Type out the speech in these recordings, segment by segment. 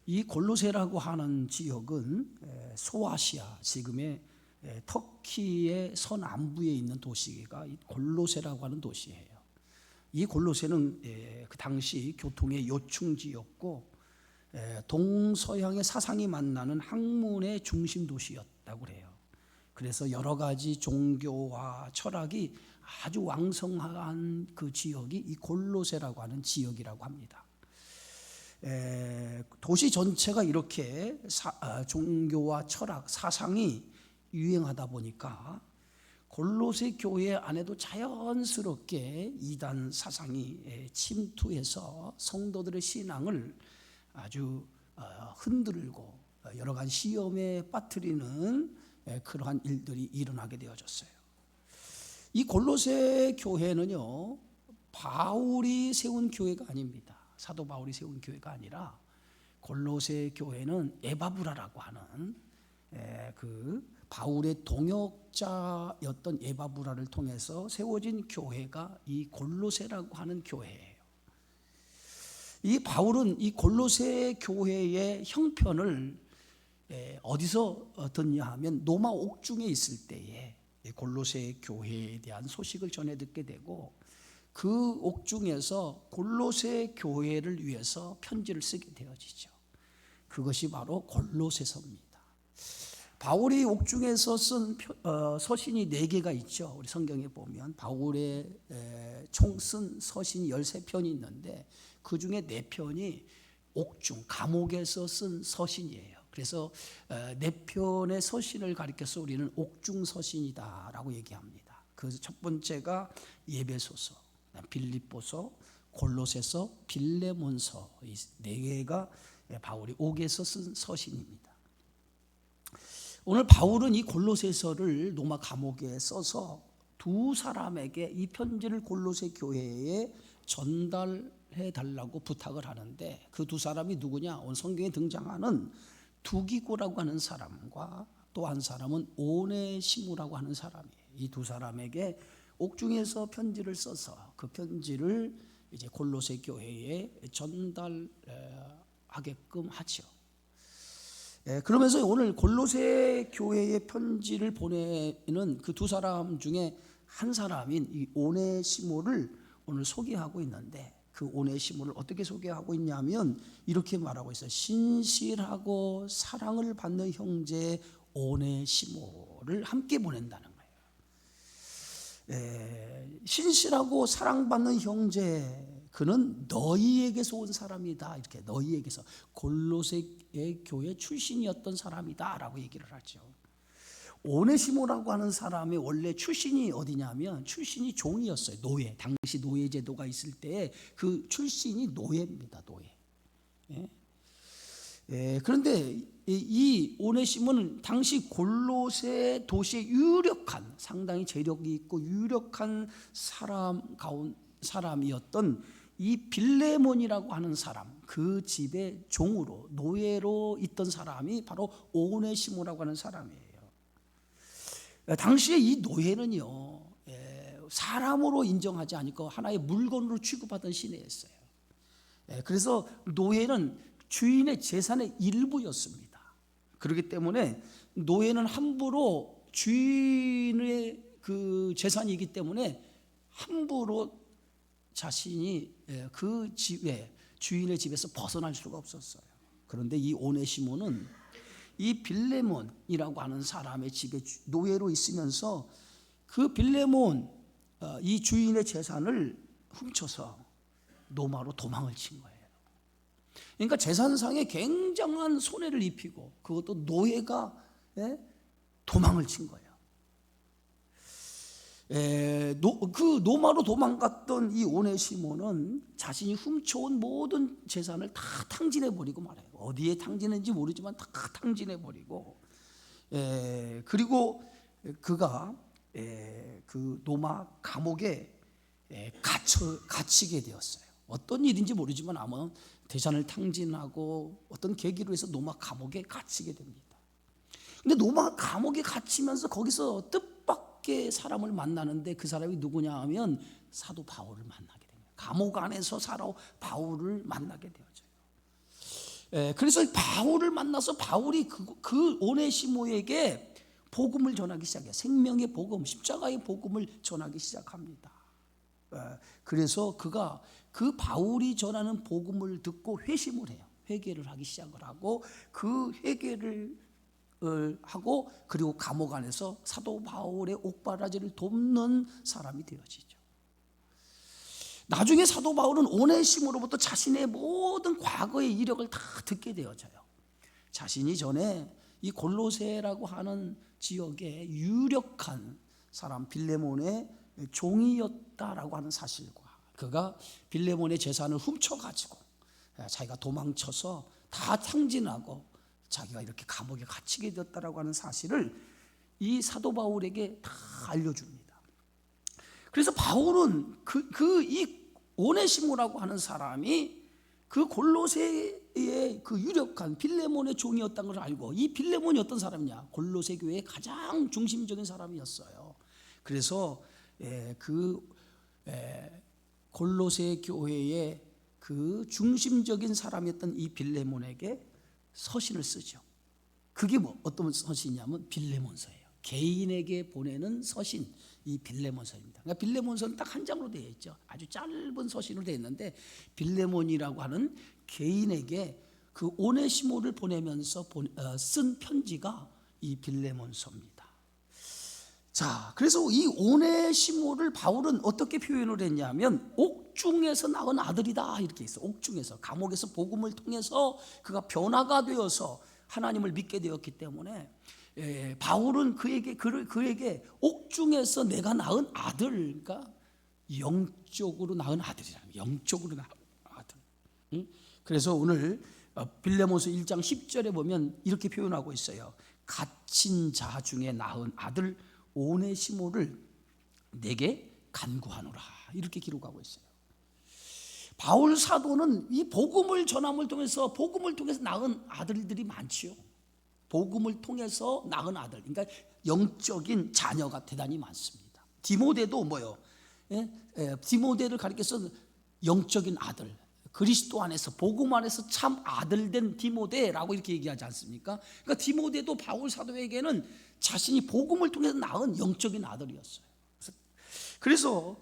이 골로새라고 하는 지역은 소아시아, 지금의 터키의 서남부에 있는 도시가 이 골로새라고 하는 도시예요. 이 골로새는 그 당시 교통의 요충지였고 동서양의 사상이 만나는 학문의 중심 도시였다고 해요. 그래서 여러 가지 종교와 철학이 아주 왕성한 그 지역이 이 골로새라고 하는 지역이라고 합니다. 도시 전체가 이렇게 종교와 철학, 사상이 유행하다 보니까 골로새 교회 안에도 자연스럽게 이단 사상이 침투해서 성도들의 신앙을 아주 흔들고 여러 가지 시험에 빠뜨리는 그러한 일들이 일어나게 되어졌어요. 이 골로새 교회는요, 바울이 세운 교회가 아닙니다. 사도 바울이 세운 교회가 아니라 골로새 교회는 에바브라라고 하는 그 바울의 동역자였던 에바브라를 통해서 세워진 교회가 이 골로새라고 하는 교회예요. 이 바울은 이 골로새 교회의 형편을 어디서 듣냐 하면 로마 옥중에 있을 때에 골로새 교회에 대한 소식을 전해 듣게 되고 그 옥중에서 골로새 교회를 위해서 편지를 쓰게 되어지죠. 그것이 바로 골로새서입니다. 바울이 옥중에서 쓴 서신이 4개가 있죠. 우리 성경에 보면 바울의 총 쓴 서신이 13편이 있는데 그 중에 4편이 옥중, 감옥에서 쓴 서신이에요. 그래서 4편의 서신을 가리켜서 우리는 옥중 서신이다라고 얘기합니다. 그 첫 번째가 에베소서, 빌립보서, 골로새서, 빌레몬서, 이 4개가 바울이 옥에서 쓴 서신입니다. 오늘 바울은 이 골로새서를 로마 감옥에 써서 2 사람에게 이 편지를 골로새 교회에 전달해 달라고 부탁을 하는데 그 2 사람이 누구냐? 오늘 성경에 등장하는 두기고라고 하는 사람과 또 한 사람은 오네시모라고 하는 사람이에요. 이 2 사람에게 옥중에서 편지를 써서 그 편지를 이제 골로새 교회에 전달하게끔 하죠. 그러면서 오늘 골로새 교회에 편지를 보내는 그 2 사람 중에 한 사람인 이 오네시모를 오늘 소개하고 있는데 그 오네시모를 어떻게 소개하고 있냐면 이렇게 말하고 있어요. 신실하고 사랑을 받는 형제 오네시모를 함께 보낸다는 거예요. 신실하고 사랑받는 형제, 그는 너희에게서 온 사람이다. 이렇게 너희에게서, 골로새 교회 출신이었던 사람이다 라고 얘기를 하죠. 오네시모라고 하는 사람의 원래 출신이 어디냐면 출신이 종이었어요. 노예, 당시 노예 제도가 있을 때 그 출신이 노예입니다. 노예. 그런데 이 오네시모는 당시 골로새 도시의 유력한, 상당히 재력이 있고 유력한 사람이었던 이 빌레몬이라고 하는 사람, 그 집의 종으로, 노예로 있던 사람이 바로 오네시모라고 하는 사람이에요. 당시에 이 노예는요, 사람으로 인정하지 않고 하나의 물건으로 취급하던 시대였어요. 그래서 노예는 주인의 재산의 일부였습니다. 그렇기 때문에 노예는 함부로 주인의 그 재산이기 때문에 함부로 자신이 그 집에, 주인의 집에서 벗어날 수가 없었어요. 그런데 이 오네시모는 이 빌레몬이라고 하는 사람의 집에 노예로 있으면서 그 빌레몬, 이 주인의 재산을 훔쳐서 로마로 도망을 친 거예요. 그러니까 재산상에 굉장한 손해를 입히고 그것도 노예가 도망을 친 거예요. 그 로마로 도망갔던 이 오네시모는 자신이 훔쳐온 모든 재산을 다 탕진해버리고 말아요. 어디에 탕진했는지 모르지만 다 탕진해버리고, 그리고 그가 그 로마 감옥에 갇히게 되었어요. 어떤 일인지 모르지만 아마 재산을 탕진하고 어떤 계기로 해서 로마 감옥에 갇히게 됩니다. 근데 로마 감옥에 갇히면서 거기서 뜻밖의 사람을 만나는데 그 사람이 누구냐 하면 사도 바울을 만나게 됩니다. 감옥 안에서 바울을 만나게 되어져요. 그래서 바울을 만나서 바울이 그 오네시모에게 복음을 전하기 시작해요. 생명의 복음, 십자가의 복음을 전하기 시작합니다. 그래서 그가 그 바울이 전하는 복음을 듣고 회심을 해요. 회개를 하기 시작을 하고 그 회개를 하고 그리고 감옥 안에서 사도 바울의 옥바라지를 돕는 사람이 되어지죠. 나중에 사도 바울은 오네시모로부터 자신의 모든 과거의 이력을 다 듣게 되어져요. 자신이 전에 이 골로새라고 하는 지역의 유력한 사람 빌레몬의 종이었다라고 하는 사실과 그가 빌레몬의 재산을 훔쳐가지고 자기가 도망쳐서 다 탕진하고 자기가 이렇게 감옥에 갇히게 되었다라고 하는 사실을 이 사도 바울에게 다 알려줍니다. 그래서 바울은 이 오네시모라고 하는 사람이 그 골로새의 그 유력한 빌레몬의 종이었다는 걸 알고, 이 빌레몬이 어떤 사람이냐? 골로새 교회의 가장 중심적인 사람이었어요. 그래서 골로새 교회의 그 중심적인 사람이었던 이 빌레몬에게 서신을 쓰죠. 그게 어떤 서신이냐면 빌레몬서예요. 개인에게 보내는 서신, 이 빌레몬서입니다. 그러니까 빌레몬서는 딱 한 장으로 되어 있죠. 아주 짧은 서신으로 되어 있는데 빌레몬이라고 하는 개인에게 그 오네시모를 보내면서 쓴 편지가 이 빌레몬서입니다. 자, 그래서 이 오네시모를 바울은 어떻게 표현을 했냐면 옥중에서 낳은 아들이다 이렇게 있어. 옥중에서, 감옥에서 복음을 통해서 그가 변화가 되어서 하나님을 믿게 되었기 때문에 바울은 그에게 옥중에서 내가 낳은 아들, 그러니까 영적으로 낳은 아들이라는, 영적으로 낳은 아들. 그래서 오늘 빌레몬서 1장 10절에 보면 이렇게 표현하고 있어요. 갇힌 자 중에 낳은 아들 오네시모를 내게 간구하노라 이렇게 기록하고 있어요. 바울 사도는 이 복음을 전함을 통해서 낳은 아들들이 많지요. 복음을 통해서 낳은 아들, 그러니까 영적인 자녀가 대단히 많습니다. 디모데도 뭐요? 디모데를 가리켜서 영적인 아들, 그리스도 안에서 복음 안에서 참 아들된 디모데라고 이렇게 얘기하지 않습니까? 그러니까 디모데도 바울 사도에게는 자신이 복음을 통해서 낳은 영적인 아들이었어요. 그래서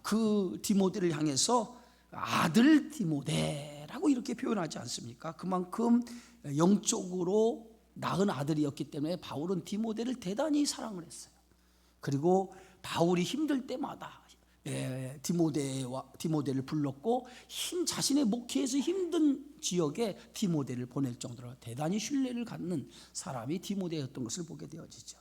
그 디모데를 향해서 아들 디모데라고 이렇게 표현하지 않습니까? 그만큼 영적으로 낳은 아들이었기 때문에 바울은 디모데를 대단히 사랑을 했어요. 그리고 바울이 힘들 때마다 디모데를 불렀고 자신의 목회에서 힘든 지역에 디모데를 보낼 정도로 대단히 신뢰를 갖는 사람이 디모데였던 것을 보게 되어지죠.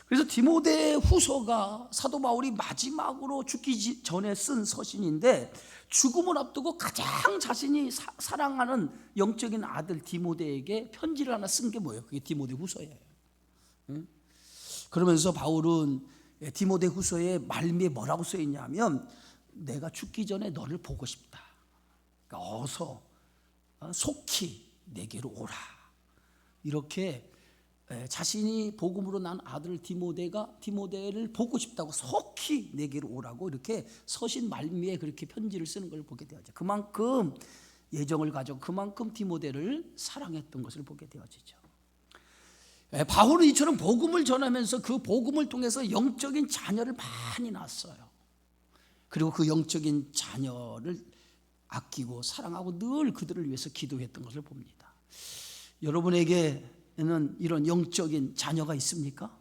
그래서 디모데 후서가 사도 바울이 마지막으로 죽기 전에 쓴 서신인데, 죽음을 앞두고 가장 자신이 사랑하는 영적인 아들 디모데에게 편지를 하나 쓴 게 뭐예요? 그게 디모데 후서예요. 그러면서 바울은 디모데 후서의 말미에 뭐라고 써 있냐면, 내가 죽기 전에 너를 보고 싶다. 그러니까 어서 속히 내게로 오라. 이렇게 자신이 복음으로 난 아들 디모데를 보고 싶다고 속히 내게로 오라고 이렇게 서신 말미에 그렇게 편지를 쓰는 걸 보게 되어져. 그만큼 예정을 가지고 그만큼 디모데를 사랑했던 것을 보게 되어지죠. 바울은 이처럼 복음을 전하면서 그 복음을 통해서 영적인 자녀를 많이 낳았어요. 그리고 그 영적인 자녀를 아끼고 사랑하고 늘 그들을 위해서 기도했던 것을 봅니다. 여러분에게는 이런 영적인 자녀가 있습니까?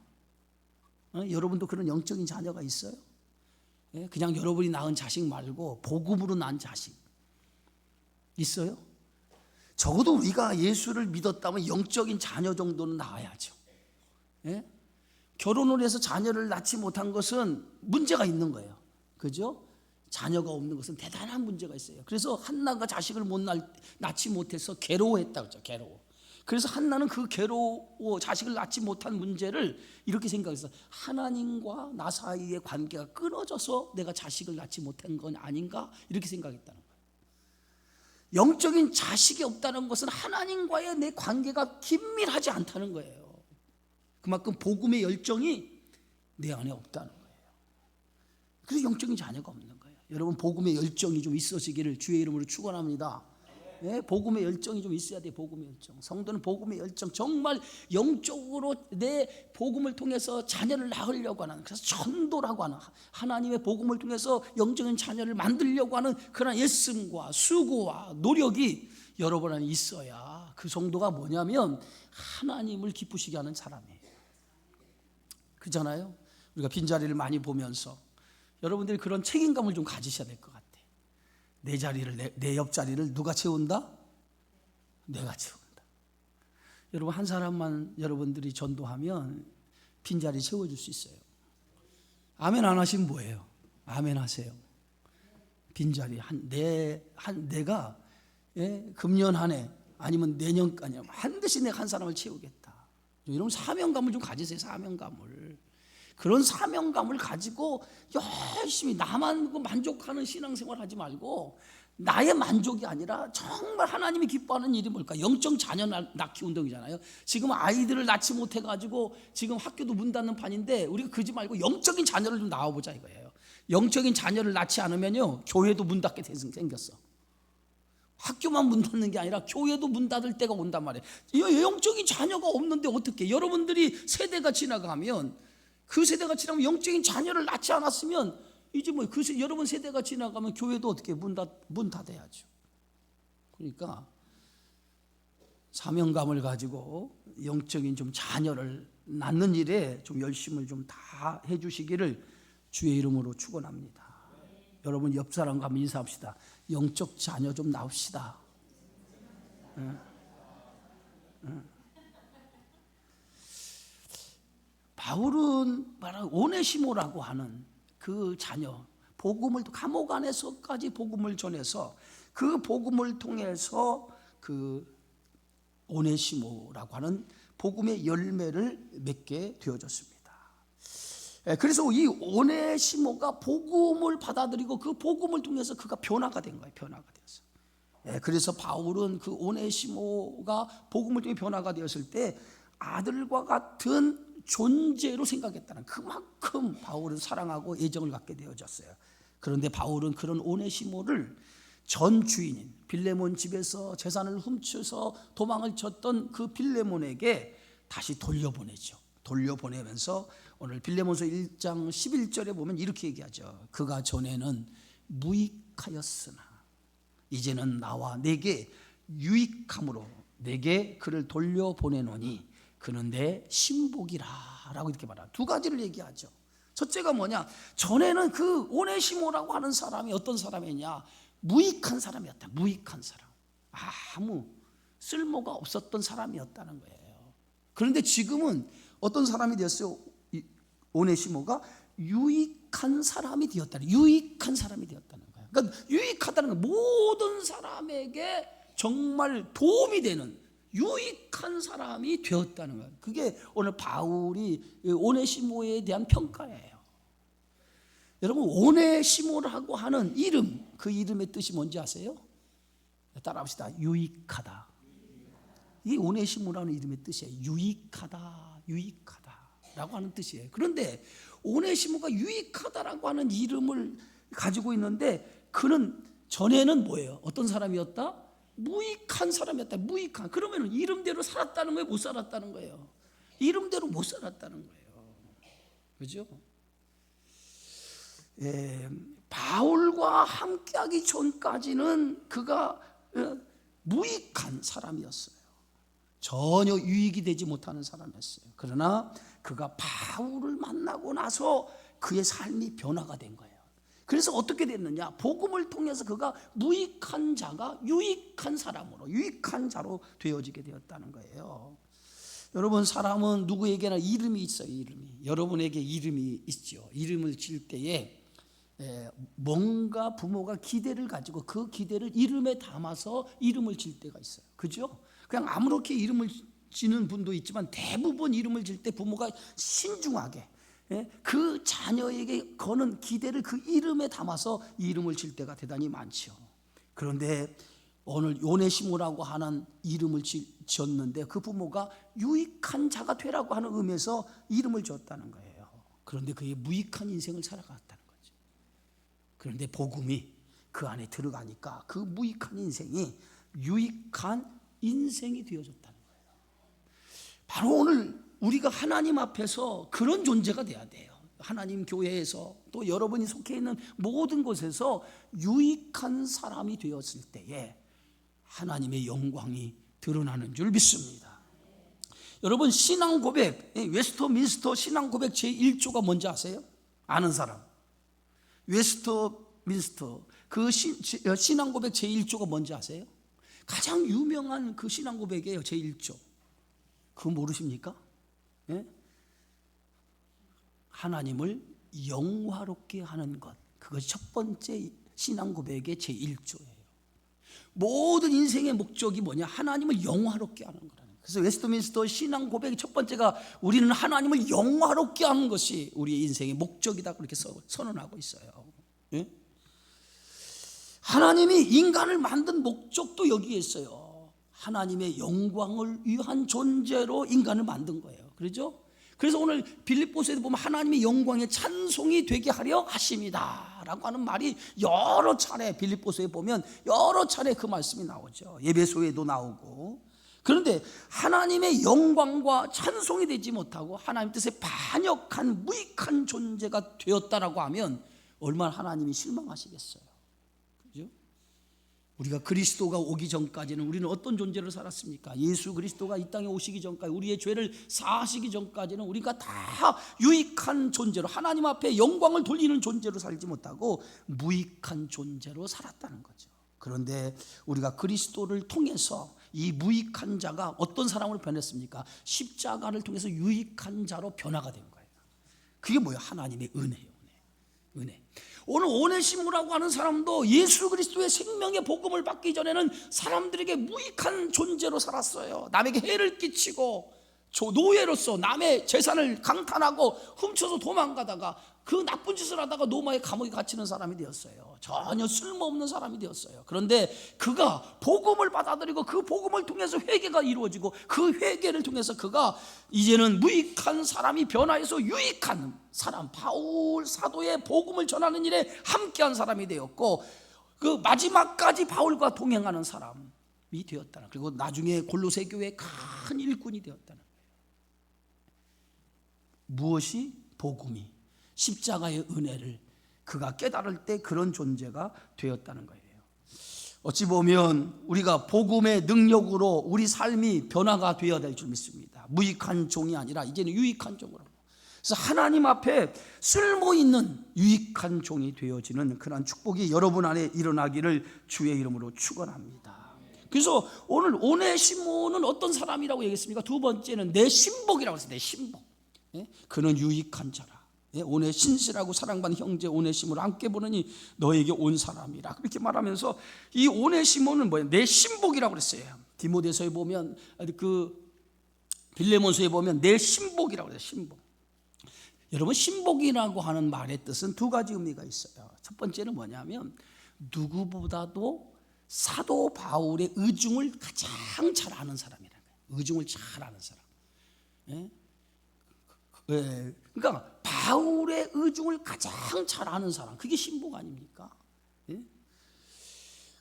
여러분도 그런 영적인 자녀가 있어요? 그냥 여러분이 낳은 자식 말고 복음으로 낳은 자식 있어요? 적어도 우리가 예수를 믿었다면 영적인 자녀 정도는 낳아야죠. 결혼을 해서 자녀를 낳지 못한 것은 문제가 있는 거예요. 그죠? 자녀가 없는 것은 대단한 문제가 있어요. 그래서 한나가 자식을 낳지 못해서 괴로워했다고 했죠. 괴로워. 그래서 한나는 그 자식을 낳지 못한 문제를 이렇게 생각했어. 하나님과 나 사이의 관계가 끊어져서 내가 자식을 낳지 못한 건 아닌가 이렇게 생각했다는 거예요. 영적인 자식이 없다는 것은 하나님과의 내 관계가 긴밀하지 않다는 거예요. 그만큼 복음의 열정이 내 안에 없다는 거예요. 그래서 영적인 자녀가 없는 거예요. 여러분, 복음의 열정이 좀 있으시기를 주의 이름으로 축원합니다. 예, 복음의 열정이 좀 있어야 돼. 복음의 열정. 성도는 복음의 열정, 정말 영적으로 내 복음을 통해서 자녀를 낳으려고 하는, 그래서 전도라고 하는, 하나님의 복음을 통해서 영적인 자녀를 만들려고 하는 그런 애씀과 수고와 노력이 여러분 안에 있어야 그 성도가 뭐냐면 하나님을 기쁘시게 하는 사람이에요. 그렇잖아요. 우리가 빈자리를 많이 보면서 여러분들이 그런 책임감을 좀 가지셔야 될 것 같아요. 내 자리를, 내 옆자리를 누가 채운다? 내가 채운다. 여러분, 한 사람만 여러분들이 전도하면 빈자리 채워줄 수 있어요. 아멘 안 하시면 뭐예요? 아멘 하세요. 빈자리 내가 금년 한 해 아니면 내년까지 반드시 내가 한 사람을 채우겠다. 이런 사명감을 좀 가지세요. 사명감을. 그런 사명감을 가지고 열심히 나만 만족하는 신앙생활 하지 말고 나의 만족이 아니라 정말 하나님이 기뻐하는 일이 뭘까? 영적 자녀 낳기 운동이잖아요. 지금 아이들을 낳지 못해가지고 지금 학교도 문 닫는 판인데 우리가 그러지 말고 영적인 자녀를 좀 낳아보자 이거예요. 영적인 자녀를 낳지 않으면요 교회도 문 닫게 생겼어. 학교만 문 닫는 게 아니라 교회도 문 닫을 때가 온단 말이에요. 영적인 자녀가 없는데 어떻게? 여러분들이 세대가 지나가면 그 세대가 지나면 영적인 자녀를 낳지 않았으면 이제 뭐 여러분 세대가 지나가면 교회도 어떻게 문 닫아야죠. 그러니까 사명감을 가지고 영적인 좀 자녀를 낳는 일에 좀 열심을 좀 다 해주시기를 주의 이름으로 축원합니다. 여러분 옆 사람과 한번 인사합시다. 영적 자녀 좀 낳읍시다. 바울은 오네시모라고 하는 그 자녀, 복음을 감옥 안에서까지 복음을 전해서 그 복음을 통해서 그 오네시모라고 하는 복음의 열매를 맺게 되어졌습니다. 그래서 이 오네시모가 복음을 받아들이고 그 복음을 통해서 그가 변화가 된 거예요. 변화가 되었어요. 그래서 바울은 그 오네시모가 복음을 통해 변화가 되었을 때 아들과 같은 존재로 생각했다는, 그만큼 바울은 사랑하고 애정을 갖게 되어졌어요. 그런데 바울은 그런 오네시모를 전 주인인 빌레몬 집에서 재산을 훔쳐서 도망을 쳤던 그 빌레몬에게 다시 돌려보내죠. 돌려보내면서 오늘 빌레몬서 1장 11절에 보면 이렇게 얘기하죠. 그가 전에는 무익하였으나 이제는 나와 내게 유익함으로 내게 그를 돌려보내노니 그는 내 신복이라 라고 이렇게 말합니다. 두 가지를 얘기하죠. 첫째가 뭐냐? 전에는 그 오네시모라고 하는 사람이 어떤 사람이냐? 무익한 사람이었다. 무익한 사람. 아무 쓸모가 없었던 사람이었다는 거예요. 그런데 지금은 어떤 사람이 되었어요? 오네시모가 유익한 사람이 되었다. 유익한 사람이 되었다는 거예요. 그러니까 유익하다는 건 모든 사람에게 정말 도움이 되는 유익한 사람이 되었다는 거예요. 그게 오늘 바울이 오네시모에 대한 평가예요. 여러분 오네시모라고 하는 이름, 그 이름의 뜻이 뭔지 아세요? 따라합시다. 유익하다. 이 오네시모라는 이름의 뜻이에요. 유익하다, 유익하다라고 하는 뜻이에요. 그런데 오네시모가 유익하다라고 하는 이름을 가지고 있는데 그는 전에는 뭐예요? 어떤 사람이었다? 무익한 사람이었다. 무익한. 그러면 이름대로 살았다는 거예요? 못 살았다는 거예요? 이름대로 못 살았다는 거예요. 그죠? 바울과 함께하기 전까지는 그가 무익한 사람이었어요. 전혀 유익이 되지 못하는 사람이었어요. 그러나 그가 바울을 만나고 나서 그의 삶이 변화가 된 거예요. 그래서 어떻게 됐느냐? 복음을 통해서 그가 무익한 자가 유익한 사람으로, 유익한 자로 되어지게 되었다는 거예요. 여러분 사람은 누구에게나 이름이 있어요. 이름이. 여러분에게 이름이 있죠. 이름을 지을 때에 뭔가 부모가 기대를 가지고 그 기대를 이름에 담아서 이름을 지을 때가 있어요. 그죠? 그냥 아무렇게 이름을 지는 분도 있지만 대부분 이름을 지을 때 부모가 신중하게 그 자녀에게 거는 기대를 그 이름에 담아서 이름을 질 때가 대단히 많죠. 그런데 오늘 오네시모라고 하는 이름을 지었는데 그 부모가 유익한 자가 되라고 하는 의미에서 이름을 지었다는 거예요. 그런데 그의 무익한 인생을 살아갔다는 거죠. 그런데 복음이 그 안에 들어가니까 그 무익한 인생이 유익한 인생이 되어졌다는 거예요. 바로 오늘 우리가 하나님 앞에서 그런 존재가 돼야 돼요. 하나님 교회에서 또 여러분이 속해 있는 모든 곳에서 유익한 사람이 되었을 때에 하나님의 영광이 드러나는 줄 믿습니다. 여러분, 신앙 고백, 웨스터민스터 신앙 고백 제1조가 뭔지 아세요? 아는 사람. 웨스터민스터 그 신앙 고백 제1조가 뭔지 아세요? 가장 유명한 그 신앙 고백이에요. 제1조. 그거 모르십니까? 예? 하나님을 영화롭게 하는 것. 그것이 첫 번째 신앙 고백의 제1조예요. 모든 인생의 목적이 뭐냐? 하나님을 영화롭게 하는 거라는 거예요. 그래서 웨스트민스터 신앙 고백의 첫 번째가 우리는 하나님을 영화롭게 하는 것이 우리의 인생의 목적이다, 그렇게 선언하고 있어요. 예? 하나님이 인간을 만든 목적도 여기에 있어요. 하나님의 영광을 위한 존재로 인간을 만든 거예요. 그렇죠? 그래서 오늘 빌립보서에도 보면 하나님의 영광의 찬송이 되게 하려 하십니다 라고 하는 말이 여러 차례 빌립보서에 보면 여러 차례 그 말씀이 나오죠. 예배소에도 나오고. 그런데 하나님의 영광과 찬송이 되지 못하고 하나님 뜻에 반역한 무익한 존재가 되었다라고 하면 얼마나 하나님이 실망하시겠어요. 그죠? 우리가 그리스도가 오기 전까지는 우리는 어떤 존재로 살았습니까? 예수 그리스도가 이 땅에 오시기 전까지, 우리의 죄를 사하시기 전까지는 우리가 다 유익한 존재로, 하나님 앞에 영광을 돌리는 존재로 살지 못하고 무익한 존재로 살았다는 거죠. 그런데 우리가 그리스도를 통해서 이 무익한 자가 어떤 사람으로 변했습니까? 십자가를 통해서 유익한 자로 변화가 된 거예요. 그게 뭐예요? 하나님의 은혜예요. 은혜. 오늘 오네시모라고 하는 사람도 예수 그리스도의 생명의 복음을 받기 전에는 사람들에게 무익한 존재로 살았어요. 남에게 해를 끼치고 노예로서 남의 재산을 강탈하고 훔쳐서 도망가다가 그 나쁜 짓을 하다가 로마의 감옥에 갇히는 사람이 되었어요. 전혀 쓸모없는 사람이 되었어요. 그런데 그가 복음을 받아들이고 그 복음을 통해서 회개가 이루어지고 그 회개를 통해서 그가 이제는 무익한 사람이 변화해서 유익한 사람, 바울 사도의 복음을 전하는 일에 함께한 사람이 되었고, 그 마지막까지 바울과 동행하는 사람이 되었다는, 그리고 나중에 골로새 교회의 큰 일꾼이 되었다는 거예요. 무엇이? 복음이, 십자가의 은혜를 그가 깨달을 때 그런 존재가 되었다는 거예요. 어찌 보면 우리가 복음의 능력으로 우리 삶이 변화가 되어야 될 줄 믿습니다. 무익한 종이 아니라 이제는 유익한 종으로, 그래서 하나님 앞에 쓸모있는 유익한 종이 되어지는 그런 축복이 여러분 안에 일어나기를 주의 이름으로 축원합니다. 그래서 오늘 오네시모는 어떤 사람이라고 얘기했습니까? 두 번째는 내 신복이라고 했어요. 내 신복. 그는 유익한 자라. 오네 신실하고 사랑받는 형제 오네시모를 함께 보느니 너에게 온 사람이라, 그렇게 말하면서 이 오네시모는 뭐예요? 내 신복이라고 그랬어요. 디모데서에 보면, 그 빌레몬서에 보면 내 신복이라고 그래요. 신복. 여러분, 신복이라고 하는 말의 뜻은 두 가지 의미가 있어요. 첫 번째는 뭐냐면 누구보다도 사도 바울의 의중을 가장 잘 아는 사람이라는 거예요. 의중을 잘 아는 사람. 그러니까 바울의 의중을 가장 잘 아는 사람, 그게 신복 아닙니까?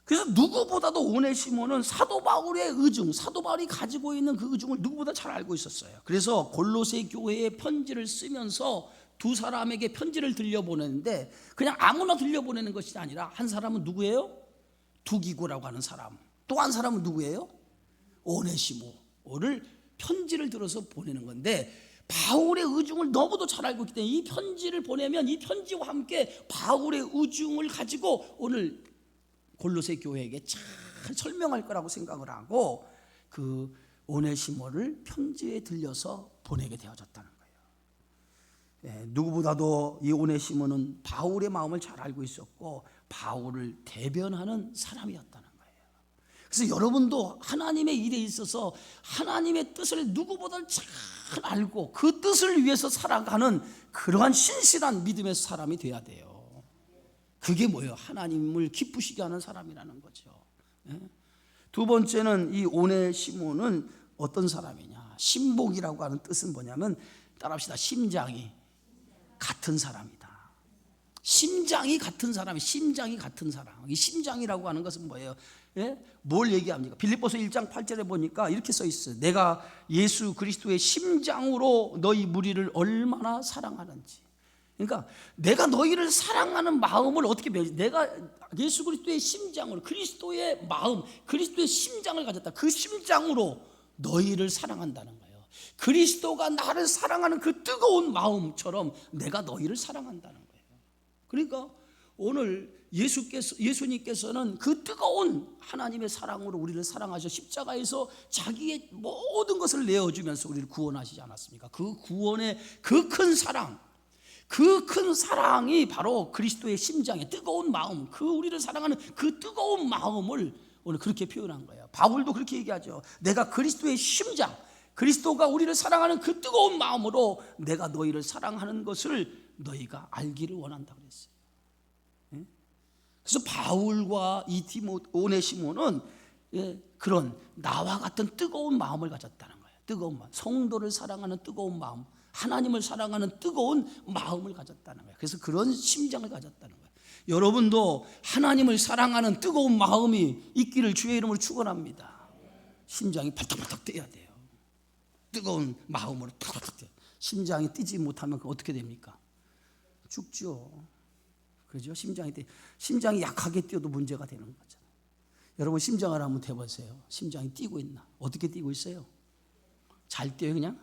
그래서 누구보다도 오네시모는 사도 바울의 의중, 사도 바울이 가지고 있는 그 의중을 누구보다 잘 알고 있었어요. 그래서 골로새 교회에 편지를 쓰면서 두 사람에게 편지를 들려보내는데 그냥 아무나 들려보내는 것이 아니라 한 사람은 누구예요? 두기고라고 하는 사람, 또 한 사람은 누구예요? 오네시모를 편지를 들어서 보내는 건데, 바울의 의중을 너무도 잘 알고 있기 때문에 이 편지를 보내면 이 편지와 함께 바울의 의중을 가지고 오늘 골로새 교회에게 잘 설명할 거라고 생각을 하고 그 오네시모를 편지에 들려서 보내게 되어졌다는 거예요. 누구보다도 이 오네시모는 바울의 마음을 잘 알고 있었고 바울을 대변하는 사람이었다는 거예요. 그래서 여러분도 하나님의 일에 있어서 하나님의 뜻을 누구보다 잘 알고 그 뜻을 위해서 살아가는 그러한 신실한 믿음의 사람이 돼야 돼요. 그게 뭐예요? 하나님을 기쁘시게 하는 사람이라는 거죠. 두 번째는 이 오네시모는 어떤 사람이냐? 신복이라고 하는 뜻은 뭐냐면, 따라합시다. 심장이 같은 사람이다. 심장이 같은 사람이, 심장이 같은 사람. 이 심장이라고 하는 것은 뭐예요? 예? 뭘 얘기합니까? 빌립보서 1장 8절에 보니까 이렇게 써 있어요. 내가 예수 그리스도의 심장으로 너희 무리를 얼마나 사랑하는지. 그러니까 내가 너희를 사랑하는 마음을 어떻게 배우지? 내가 예수 그리스도의 심장으로, 그리스도의 마음, 그리스도의 심장을 가졌다. 그 심장으로 너희를 사랑한다는 거예요. 그리스도가 나를 사랑하는 그 뜨거운 마음처럼 내가 너희를 사랑한다는 거예요. 그러니까 오늘 예수님께서는 그 뜨거운 하나님의 사랑으로 우리를 사랑하셔 십자가에서 자기의 모든 것을 내어주면서 우리를 구원하시지 않았습니까? 그 구원의 그 큰 사랑, 그 큰 사랑이 바로 그리스도의 심장의 뜨거운 마음, 그 우리를 사랑하는 그 뜨거운 마음을 오늘 그렇게 표현한 거예요. 바울도 그렇게 얘기하죠. 내가 그리스도의 심장, 그리스도가 우리를 사랑하는 그 뜨거운 마음으로 내가 너희를 사랑하는 것을 너희가 알기를 원한다 그랬어요. 그래서 바울과 이 오네시모는 그런 나와 같은 뜨거운 마음을 가졌다는 거예요. 뜨거운 마음, 성도를 사랑하는 뜨거운 마음, 하나님을 사랑하는 뜨거운 마음을 가졌다는 거예요. 그래서 그런 심장을 가졌다는 거예요. 여러분도 하나님을 사랑하는 뜨거운 마음이 있기를 주의 이름으로 축원합니다. 심장이 팔딱팔딱 뛰어야 돼요. 뜨거운 마음으로 팔딱팔딱 뛰어요. 심장이 뛰지 못하면 어떻게 됩니까? 죽죠. 그죠? 심장이 약하게 뛰어도 문제가 되는 거잖아요. 여러분 심장을 한번 대보세요. 심장이 뛰고 있나? 어떻게 뛰고 있어요? 잘 뛰어요, 그냥?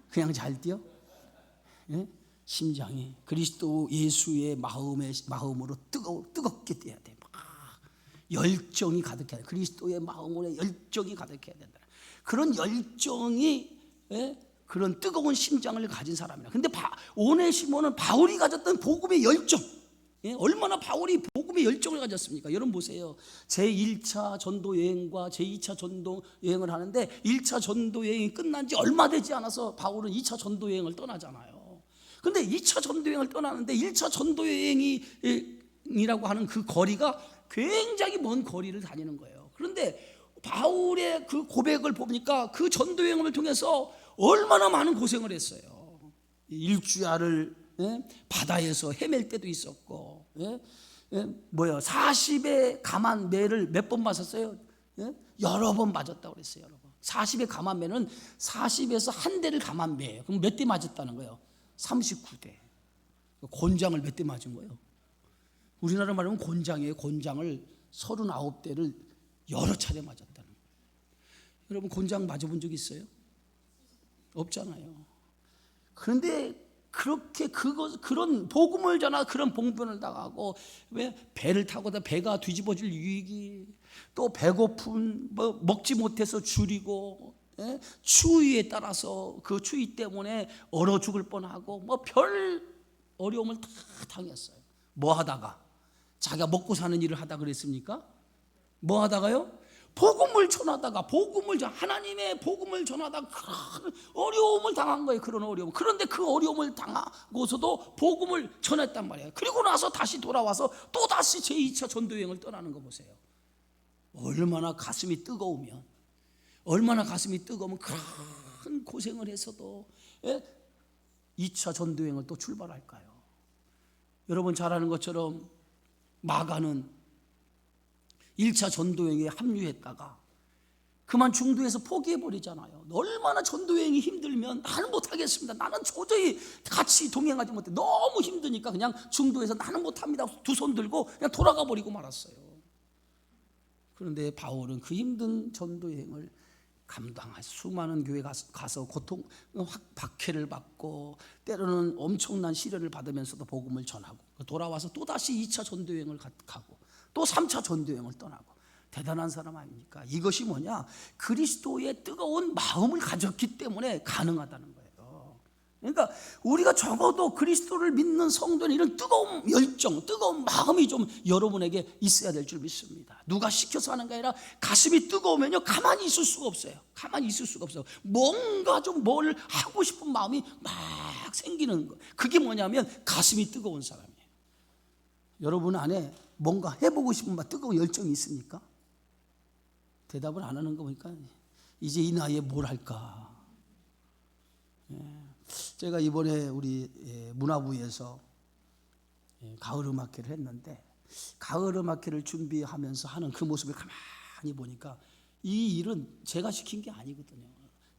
그냥 잘 뛰어? 예? 심장이 그리스도 예수의 마음으로 뜨겁게 뛰어야 돼. 막 열정이 가득해야 돼. 그리스도의 마음으로 열정이 가득해야 된다. 그런 열정이 그런 뜨거운 심장을 가진 사람이야. 근데 오네시모는 바울이 가졌던 복음의 열정, 얼마나 바울이 복음의 열정을 가졌습니까? 여러분 보세요. 제1차 전도 여행과 제2차 전도 여행을 하는데 1차 전도 여행이 끝난 지 얼마 되지 않아서 바울은 2차 전도 여행을 떠나잖아요. 근데 2차 전도 여행을 떠나는데 1차 전도 여행이라고 하는 그 거리가 굉장히 먼 거리를 다니는 거예요. 그런데 바울의 그 고백을 보니까 그 전도 여행을 통해서 얼마나 많은 고생을 했어요. 일주야를 바다에서 헤맬 때도 있었고, 40의 감한 매를 몇 번 맞았어요? 여러 번 맞았다고 그랬어요. 여러 번. 40의 감한 매는 40에서 한 대를 감한 매예요. 그럼 몇 대 맞았다는 거예요? 39대. 곤장을 몇 대 맞은 거예요? 우리나라 말하면 곤장이에요. 곤장을 39대를 여러 차례 맞았다는 거예요. 여러분 곤장 맞아본 적 있어요? 없잖아요. 그런데 그렇게 그런 복음을 전하 그런 봉변을 당하고 왜 배를 타고다 배가 뒤집어질 위기, 또 배고픈 먹지 못해서 줄이고, 추위에 따라서 그 추위 때문에 얼어 죽을 뻔하고 별 어려움을 다 당했어요. 뭐 하다가 자기가 먹고 사는 일을 하다 그랬습니까? 뭐 하다가요? 복음을 전하다가 하나님의 복음을 전하다가 그런 어려움을 당한 거예요. 그런 어려움. 그런데 그 어려움을 당하고서도 복음을 전했단 말이에요. 그리고 나서 다시 돌아와서 또 다시 제2차 전도 여행을 떠나는 거 보세요. 얼마나 가슴이 뜨거우면 큰 고생을 해서도 2차 전도 여행을 또 출발할까요? 여러분 잘 아는 것처럼 마가는 1차 전도여행에 합류했다가 그만 중도에서 포기해버리잖아요. 얼마나 전도여행이 힘들면 나는 못하겠습니다. 나는 도저히 같이 동행하지 못해. 너무 힘드니까 그냥 중도에서 나는 못합니다. 두 손 들고 그냥 돌아가 버리고 말았어요. 그런데 바울은 그 힘든 전도여행을 감당해서 수많은 교회 가서 고통, 박해를 받고 때로는 엄청난 시련을 받으면서도 복음을 전하고 돌아와서 또다시 2차 전도여행을 가고 또 3차 전도여행을 떠나고 대단한 사람 아닙니까? 이것이 뭐냐? 그리스도의 뜨거운 마음을 가졌기 때문에 가능하다는 거예요. 그러니까 우리가 적어도 그리스도를 믿는 성도는 이런 뜨거운 열정, 뜨거운 마음이 좀 여러분에게 있어야 될 줄 믿습니다. 누가 시켜서 하는 게 아니라 가슴이 뜨거우면요 가만히 있을 수가 없어요. 가만히 있을 수가 없어요. 뭔가 좀 뭘 하고 싶은 마음이 막 생기는 거. 그게 뭐냐면 가슴이 뜨거운 사람이에요. 여러분 안에 뭔가 해보고 싶은 뜨거운 열정이 있습니까? 대답을 안 하는 거 보니까 이제 이 나이에 뭘 할까? 제가 이번에 우리 문화부에서 가을 음악회를 했는데 가을 음악회를 준비하면서 하는 그 모습을 가만히 보니까 이 일은 제가 시킨 게 아니거든요.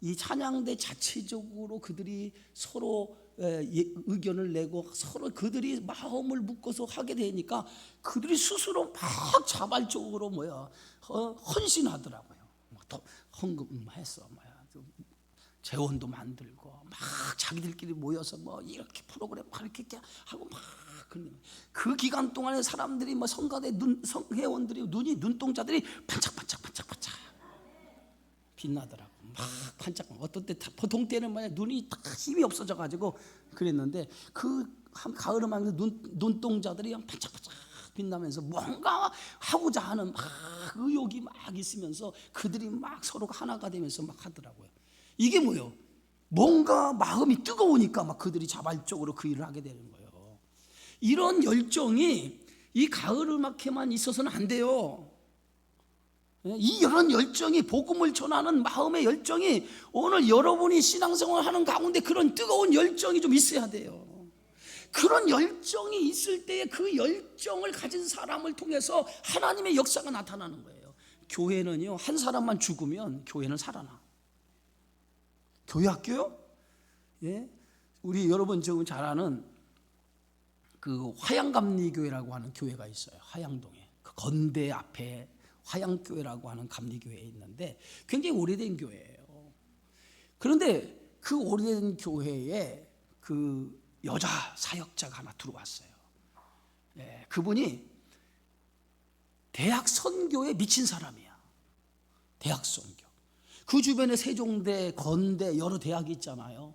이 찬양대 자체적으로 그들이 서로 의견을 내고 서로 그들이 마음을 묶어서 하게 되니까 그들이 스스로 막 자발적으로 헌신하더라고요. 또 헌금했어, 재원도 만들고 막 자기들끼리 모여서 이렇게 프로그램 이렇게 하고 막 그 기간 동안에 사람들이 성가대 성회원들이 눈동자들이 반짝반짝 빛나더라고. 막 반짝. 어떤 때 보통 때는 눈이 딱 힘이 없어져 가지고 그랬는데 그 가을 음악에서 눈동자들이 반짝반짝 빛나면서 뭔가 하고자 하는 막 의욕이 막 있으면서 그들이 막 서로가 하나가 되면서 막 하더라고요. 이게 뭐예요? 뭔가 마음이 뜨거우니까 막 그들이 자발적으로 그 일을 하게 되는 거예요. 이런 열정이 이 가을 음악회만 있어서는 안 돼요. 이런 열정이, 복음을 전하는 마음의 열정이 오늘 여러분이 신앙생활 하는 가운데 그런 뜨거운 열정이 좀 있어야 돼요. 그런 열정이 있을 때에 그 열정을 가진 사람을 통해서 하나님의 역사가 나타나는 거예요. 교회는요, 한 사람만 죽으면 교회는 살아나. 교회 학교요? 예? 우리 여러분 지금 잘 아는 그 화양감리교회라고 하는 교회가 있어요. 화양동에. 그 건대 앞에 화양교회라고 하는 감리교회에 있는데 굉장히 오래된 교회예요. 그런데 그 오래된 교회에 그 여자 사역자가 하나 들어왔어요. 예, 그분이 대학 선교에 미친 사람이야. 대학 선교. 그 주변에 세종대, 건대 여러 대학이 있잖아요.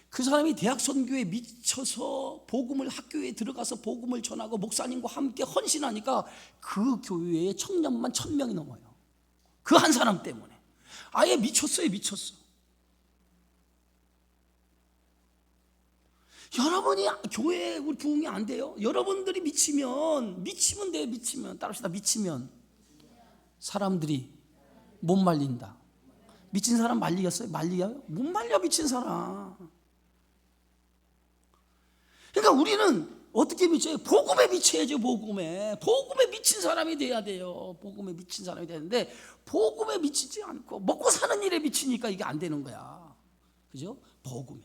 그 사람이 대학 선교에 미쳐서 학교에 들어가서 복음을 전하고 목사님과 함께 헌신하니까 그 교회에 청년만 1000명이 넘어요. 그 한 사람 때문에. 아예 미쳤어요. 여러분이 교회에 우리 부흥이 안 돼요? 여러분들이 미치면 따라합시다. 미치면 사람들이 못 말린다. 미친 사람 말리겠어요? 말려요? 못 말려, 미친 사람. 그러니까 우리는 어떻게 미쳐요? 복음에 미쳐야죠. 복음에 미친 사람이 돼야 돼요. 복음에 미친 사람이 되는데 복음에 미치지 않고 먹고 사는 일에 미치니까 이게 안 되는 거야. 그죠? 복음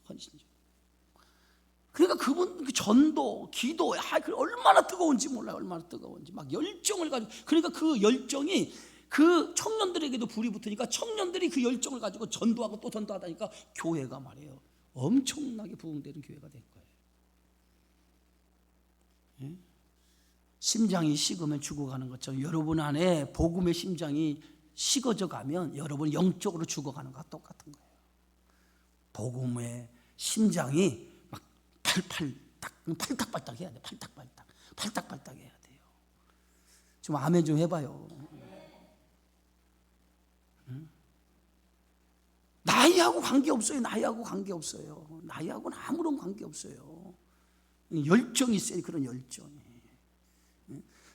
헌신적. 그러니까 그분 그 전도, 기도, 얼마나 뜨거운지 몰라요. 얼마나 뜨거운지 막 열정을 가지고. 그러니까 그 열정이 그 청년들에게도 불이 붙으니까 청년들이 그 열정을 가지고 전도하고 또 전도하다니까 교회가 말이에요, 엄청나게 부흥되는 교회가 된 거예요. 심장이 식으면 죽어가는 것처럼 여러분 안에 복음의 심장이 식어져 가면 여러분 영적으로 죽어가는 것과 똑같은 거예요. 복음의 심장이 막 팔딱팔딱 해야 돼. 팔딱팔딱 해야 돼요. 좀 아멘 좀 해봐요. 나이하고 관계없어요. 나이하고는 아무런 관계없어요. 열정이 있어요. 그런 열정이.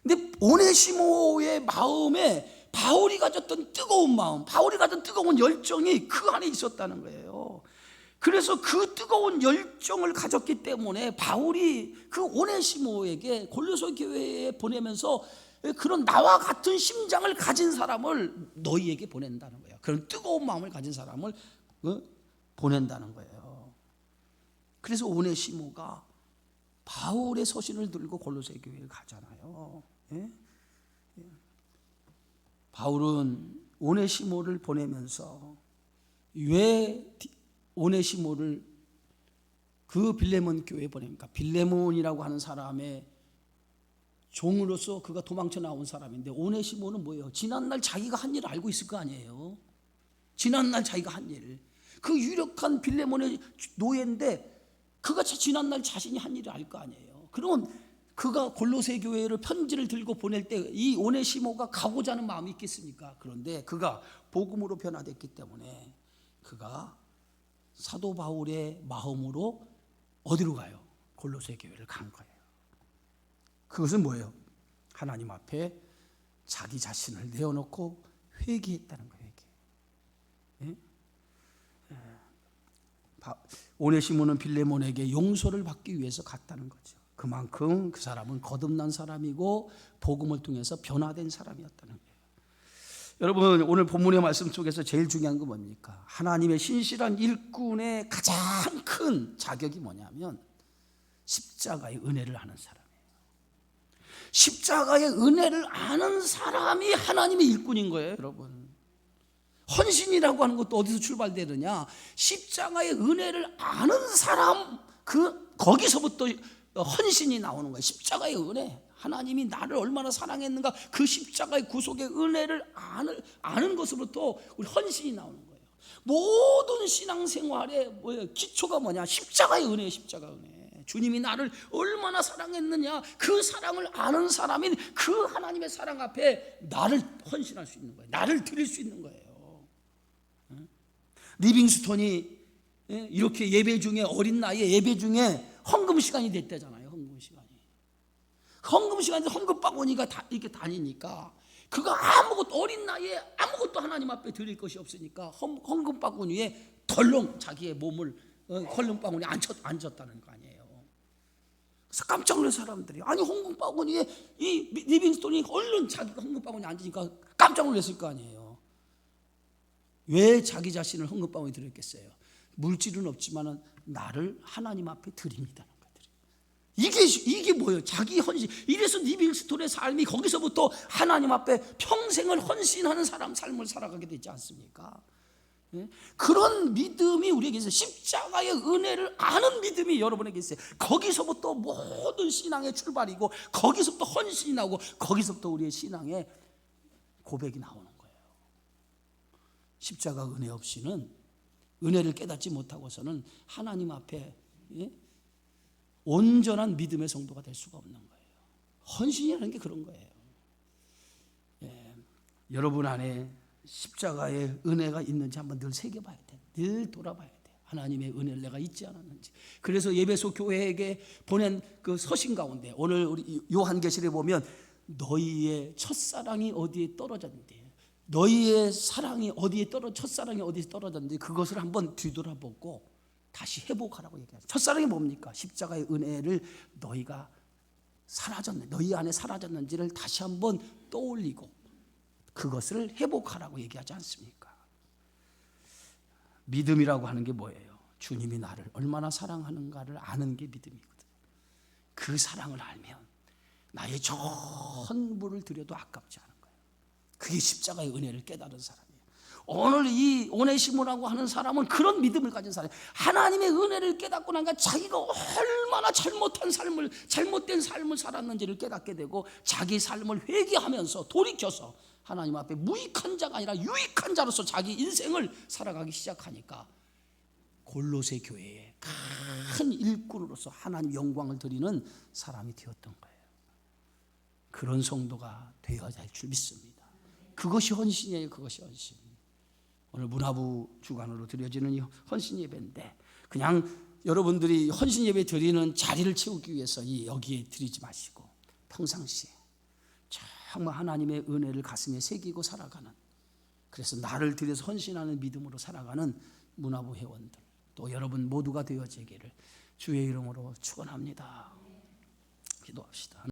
근데 오네시모의 마음에 바울이 가졌던 뜨거운 마음, 바울이 가진 뜨거운 열정이 그 안에 있었다는 거예요. 그래서 그 뜨거운 열정을 가졌기 때문에 바울이 그 오네시모에게 골로새 교회에 보내면서 그런 나와 같은 심장을 가진 사람을 너희에게 보낸다는 거예요. 그런 뜨거운 마음을 가진 사람을 보낸다는 거예요. 그래서 오네시모가 바울의 서신을 들고 골로새 교회에 가잖아요. 예? 바울은 오네시모를 보내면서 왜 오네시모를 그 빌레몬 교회에 보냅니까? 빌레몬이라고 하는 사람의 종으로서 그가 도망쳐 나온 사람인데, 오네시모는 뭐예요? 지난날 자기가 한 일을 알고 있을 거 아니에요. 지난날 자기가 한 일, 그 유력한 빌레몬의 노예인데 그가 지난날 자신이 한 일을 알 거 아니에요. 그러면 그가 골로새 교회를 편지를 들고 보낼 때 이 오네시모가 가고자 하는 마음이 있겠습니까? 그런데 그가 복음으로 변화됐기 때문에 그가 사도 바울의 마음으로 어디로 가요? 골로새 교회를 간 거예요. 그것은 뭐예요? 하나님 앞에 자기 자신을 내어놓고 회개했다는 거예요. 회개. 오네시모는 빌레몬에게 용서를 받기 위해서 갔다는 거죠. 그만큼 그 사람은 거듭난 사람이고 복음을 통해서 변화된 사람이었다는 거예요. 여러분, 오늘 본문의 말씀 속에서 제일 중요한 건 뭡니까? 하나님의 신실한 일꾼의 가장 큰 자격이 뭐냐면 십자가의 은혜를 아는 사람이에요. 십자가의 은혜를 아는 사람이 하나님의 일꾼인 거예요, 여러분. 헌신이라고 하는 것도 어디서 출발되느냐? 십자가의 은혜를 아는 사람, 거기서부터 헌신이 나오는 거예요. 십자가의 은혜. 하나님이 나를 얼마나 사랑했는가, 그 십자가의 구속의 은혜를 아는 것으로부터 우리 헌신이 나오는 거예요. 모든 신앙생활의 기초가 뭐냐? 십자가의 은혜예요. 십자가의 은혜. 주님이 나를 얼마나 사랑했느냐, 그 사랑을 아는 사람인 그 하나님의 사랑 앞에 나를 헌신할 수 있는 거예요. 나를 드릴 수 있는 거예요. 리빙스톤이 이렇게 예배 중에, 어린 나이에 예배 중에 헌금 시간이 됐대잖아요. 헌금 시간에 헌금 바구니가 이렇게 다니니까, 그가 아무것도, 어린 나이에 아무것도 하나님 앞에 드릴 것이 없으니까 헌금 바구니에 덜렁 자기의 몸을 헌금 바구니에 앉았다는 거 아니에요. 그래서 깜짝 놀란 사람들이, 아니 헌금 바구니에 이 리빙스톤이 얼른 자기가 헌금 바구니에 앉으니까 깜짝 놀랐을 거 아니에요. 왜 자기 자신을 헌금 바구니에 드렸겠어요? 물질은 없지만 나를 하나님 앞에 드립니다. 이게 뭐예요? 자기 헌신. 이래서 리빙스톤의 삶이 거기서부터 하나님 앞에 평생을 헌신하는 삶을 살아가게 되지 않습니까? 그런 믿음이 우리에게 있어요. 십자가의 은혜를 아는 믿음이 여러분에게 있어요. 거기서부터 모든 신앙의 출발이고, 거기서부터 헌신이 나오고, 거기서부터 우리의 신앙의 고백이 나오는 거예요. 십자가 은혜 없이는, 은혜를 깨닫지 못하고서는 하나님 앞에 온전한 믿음의 성도가 될 수가 없는 거예요. 헌신이라는 게 그런 거예요. 여러분 안에 십자가의 은혜가 있는지 한번 늘 새겨봐야 돼. 늘 돌아봐야 돼. 하나님의 은혜를 내가 잊지 않았는지. 그래서 예배소 교회에게 보낸 그 서신 가운데 오늘 우리 요한계시록에 보면 너희의 첫사랑이 어디에 떨어졌는지, 너희의 사랑이 어디에 첫사랑이 어디에 떨어졌는지 그것을 한번 뒤돌아보고 다시 회복하라고 얘기하죠. 첫사랑이 뭡니까? 십자가의 은혜를 너희가 너희 안에 사라졌는지를 다시 한번 떠올리고 그것을 회복하라고 얘기하지 않습니까? 믿음이라고 하는 게 뭐예요? 주님이 나를 얼마나 사랑하는가를 아는 게 믿음이거든요. 그 사랑을 알면 나의 전부를 드려도 아깝지 않은 거예요. 그게 십자가의 은혜를 깨달은 사람이에요. 오늘 이 오네시모라고 하는 사람은 그런 믿음을 가진 사람이에요. 하나님의 은혜를 깨닫고 나니까 자기가 얼마나 잘못된 삶을 살았는지를 깨닫게 되고, 자기 삶을 회개하면서 돌이켜서 하나님 앞에 무익한 자가 아니라 유익한 자로서 자기 인생을 살아가기 시작하니까 골로새 교회의 큰 일꾼으로서 하나님 영광을 드리는 사람이 되었던 거예요. 그런 성도가 되어야 할 줄 믿습니다. 그것이 헌신이에요. 그것이 헌신. 오늘 문화부 주관으로 드려지는 이 헌신 예배인데, 그냥 여러분들이 헌신 예배 드리는 자리를 채우기 위해서 여기에 드리지 마시고 평상시에 정말 하나님의 은혜를 가슴에 새기고 살아가는, 그래서 나를 들여서 헌신하는 믿음으로 살아가는 문화부 회원들, 또 여러분 모두가 되어지기를 주의 이름으로 축원합니다. 기도합시다.